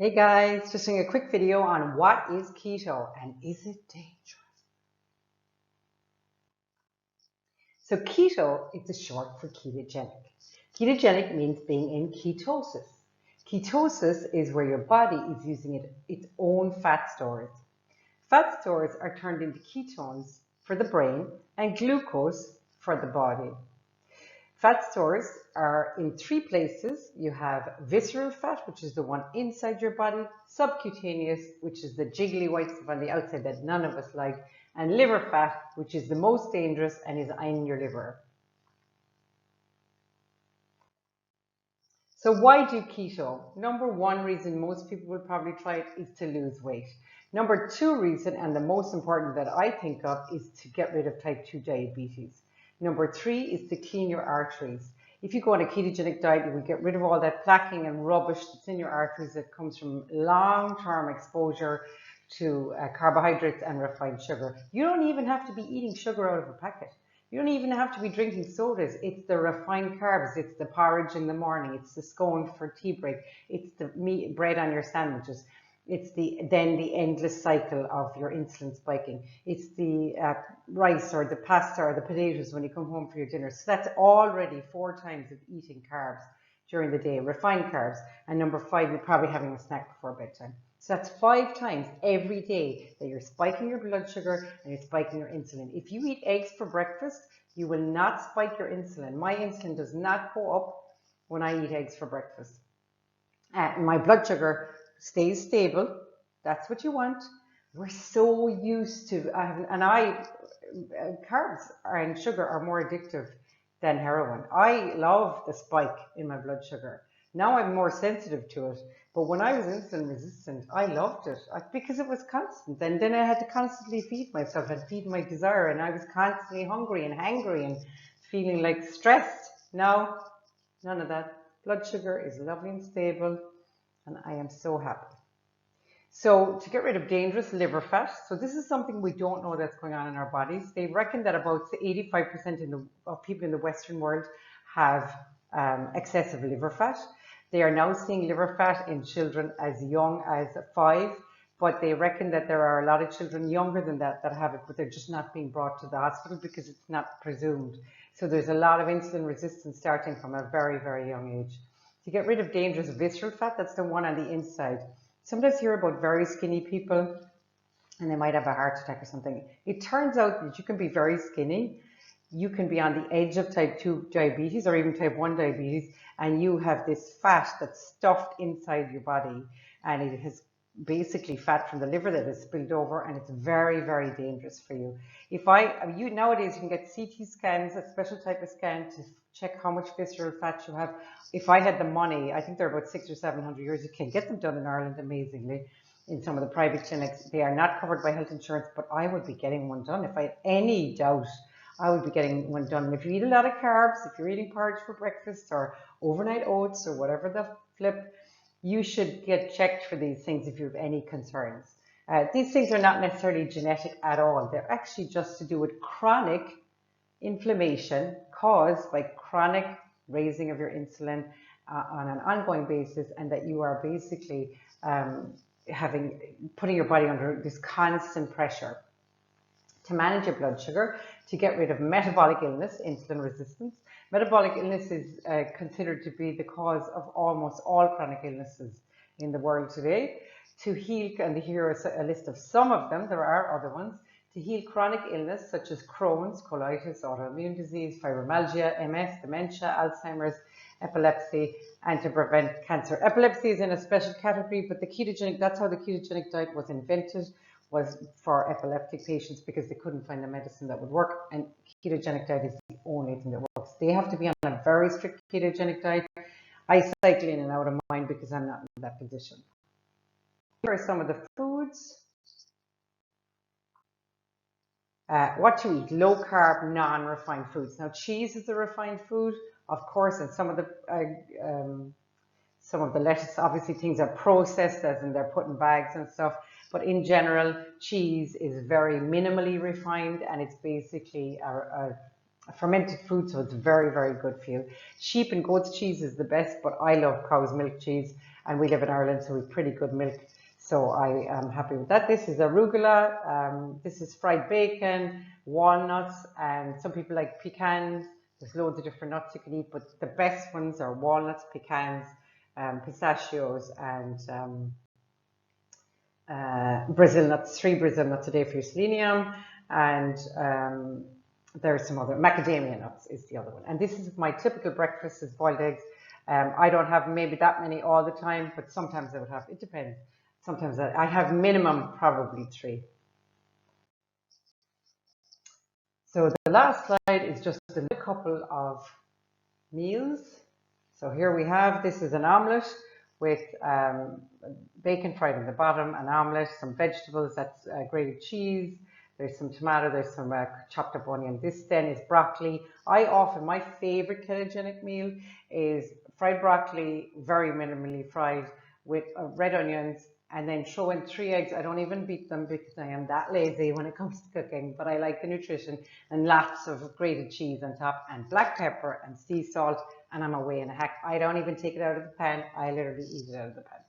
Hey guys, just doing a quick video on what is keto and is it dangerous? So keto is a short for ketogenic. Ketogenic means being in ketosis. Ketosis is where your body is using its own fat stores. Fat stores are turned into ketones for the brain and glucose for the body. Fat stores are in three places. You have visceral fat, which is the one inside your body, subcutaneous, which is the jiggly white stuff on the outside that none of us like, and liver fat, which is the most dangerous and is in your liver. So why do keto? Number one reason most people will probably try it is to lose weight. Number two reason, and the most important that I think of, is to get rid of type 2 diabetes. Number three is to clean your arteries. If you go on a ketogenic diet, you will get rid of all that plaquing and rubbish that's in your arteries that comes from long-term exposure to carbohydrates and refined sugar. You don't even have to be eating sugar out of a packet. You don't even have to be drinking sodas. It's the refined carbs. It's the porridge in the morning. It's the scone for tea break. It's the meat, bread on your sandwiches. It's then the endless cycle of your insulin spiking. It's the rice or the pasta or the potatoes when you come home for your dinner. So that's already 4 times of eating carbs during the day, refined carbs. And number 5, you're probably having a snack before bedtime. So that's 5 times every day that you're spiking your blood sugar and you're spiking your insulin. If you eat eggs for breakfast, you will not spike your insulin. My insulin does not go up when I eat eggs for breakfast. My blood sugar stays stable. That's what you want. We're so used to, carbs and sugar are more addictive than heroin. I love the spike in my blood sugar. Now I'm more sensitive to it. But when I was insulin resistant, I loved it because it was constant. And then I had to constantly feed myself and feed my desire. And I was constantly hungry and hangry and feeling like stressed. Now, none of that. Blood sugar is lovely and stable. And I am so happy. So to get rid of dangerous liver fat, so this is something we don't know that's going on in our bodies. They reckon that about 85% of people in the Western world have excessive liver fat. They are now seeing liver fat in children as young as 5, but they reckon that there are a lot of children younger than that have it, but they're just not being brought to the hospital because it's not presumed. So there's a lot of insulin resistance starting from a very, very young age. To get rid of dangerous visceral fat, that's the one on the inside. Sometimes you hear about very skinny people and they might have a heart attack or something. It turns out that you can be very skinny. You can be on the edge of type 2 diabetes or even type 1 diabetes, and you have this fat that's stuffed inside your body, and it has basically fat from the liver that has spilled over, and it's very, very dangerous for you. Nowadays you can get CT scans, a special type of scan to check how much visceral fat you have. If I had the money, I think they're about 600 or 700 euros. You can get them done in Ireland, amazingly, in some of the private clinics. They are not covered by health insurance, but I would be getting one done. If I had any doubt, I would be getting one done. And if you eat a lot of carbs, if you're eating porridge for breakfast or overnight oats or whatever the flip, you should get checked for these things if you have any concerns. These things are not necessarily genetic at all. They're actually just to do with chronic inflammation caused by chronic raising of your insulin on an ongoing basis, and that you are basically putting your body under this constant pressure. To manage your blood sugar, to get rid of metabolic illness, insulin resistance. Metabolic illness is considered to be the cause of almost all chronic illnesses in the world today. To heal, and here is a list of some of them, there are other ones, to heal chronic illness such as Crohn's, colitis, autoimmune disease, fibromyalgia, MS, dementia, Alzheimer's, epilepsy, and to prevent cancer. Epilepsy is in a special category, but that's how the ketogenic diet was invented, was for epileptic patients because they couldn't find a medicine that would work, and ketogenic diet is the only thing that works. They have to be on a very strict ketogenic diet. I cycle in and out of mine because I'm not in that position. Here are some of the foods. What to eat: low carb, non-refined foods. Now, cheese is a refined food, of course, and some of the lettuce, obviously things are processed, as in they're put in bags and stuff. But in general, cheese is very minimally refined, and it's basically a fermented food, so it's very, very good for you. Sheep and goat's cheese is the best, but I love cow's milk cheese. and we live in Ireland, so we have pretty good milk. So I am happy with that. This is arugula. This is fried bacon, walnuts, and some people like pecans. There's loads of different nuts you can eat, but the best ones are walnuts, pecans, pistachios, and Brazil nuts. 3 Brazil nuts a day for your selenium, and there's some other, macadamia nuts is the other one. And this is my typical breakfast, is boiled eggs. I don't have maybe that many all the time, but sometimes I would have, it depends. Sometimes I have minimum probably 3. So the last slide is just a couple of meals. So here we have, this is an omelette with bacon fried in the bottom, an omelette, some vegetables, that's grated cheese, there's some tomato, there's some chopped up onion. This then is broccoli. My favorite ketogenic meal is fried broccoli, very minimally fried, with red onions, and then throw in 3 eggs. I don't even beat them because I am that lazy when it comes to cooking, but I like the nutrition, and lots of grated cheese on top, and black pepper and sea salt, and I'm away in a hack. I don't even take it out of the pan. I literally eat it out of the pan.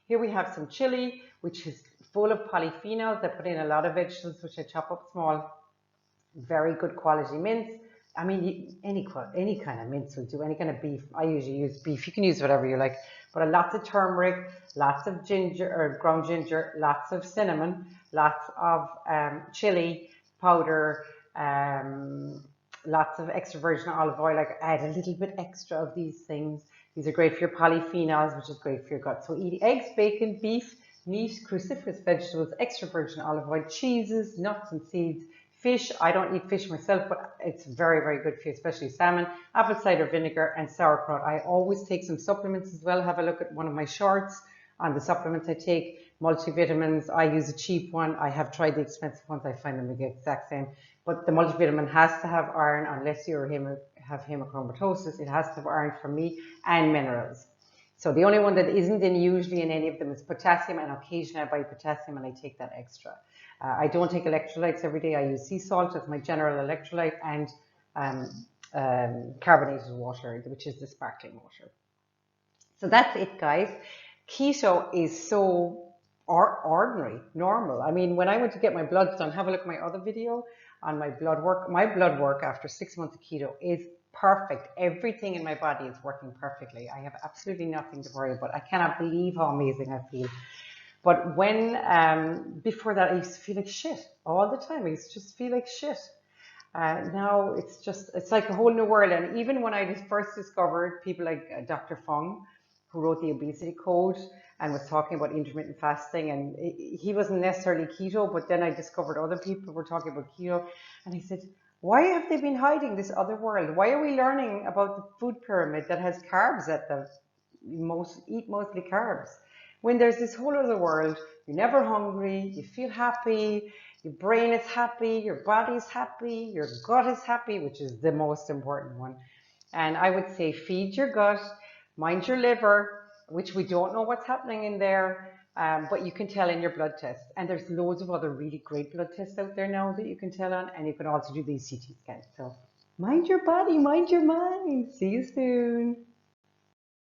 Here we have some chili, which is full of polyphenols. I put in a lot of vegetables, which I chop up small. Very good quality mince. I mean, any kind of mince will do, any kind of beef. I usually use beef. You can use whatever you like. But lots of turmeric, lots of ginger, or ground ginger, lots of cinnamon, lots of chili powder, lots of extra virgin olive oil. I add a little bit extra of these things. These are great for your polyphenols, which is great for your gut. So eat eggs, bacon, beef, meat, cruciferous vegetables, extra virgin olive oil, cheeses, nuts and seeds, fish. I don't eat fish myself, but it's very, very good for you, especially salmon, apple cider vinegar, and sauerkraut. I always take some supplements as well. Have a look at one of my shorts on the supplements I take. Multivitamins, I use a cheap one. I have tried the expensive ones. I find them the exact same. But the multivitamin has to have iron, unless you have hemochromatosis. It has to have iron for me, and minerals. So the only one that isn't usually in any of them is potassium, and occasionally I buy potassium and I take that extra. I don't take electrolytes every day. I use sea salt as my general electrolyte, and carbonated water, which is the sparkling water. So that's it, guys. Keto is so ordinary, normal. I mean, when I went to get my bloods done, have a look at my other video on my blood work. My blood work after 6 months of keto is perfect. Everything in my body is working perfectly. I have absolutely nothing to worry about. I cannot believe how amazing I feel. But when, before that, I used to feel like shit all the time. I used to just feel like shit. Now it's like a whole new world. And even when I first discovered people like Dr. Fung, who wrote the Obesity Code and was talking about intermittent fasting, and he wasn't necessarily keto, but then I discovered other people were talking about keto, and I said, why have they been hiding this other world? Why are we learning about the food pyramid that has carbs at the eat mostly carbs? When there's this whole other world, you're never hungry, you feel happy, your brain is happy, your body's happy, your gut is happy, which is the most important one. And I would say feed your gut, mind your liver, which we don't know what's happening in there, but you can tell in your blood tests. And there's loads of other really great blood tests out there now that you can tell on, and you can also do these CT scans. So mind your body, mind your mind. See you soon.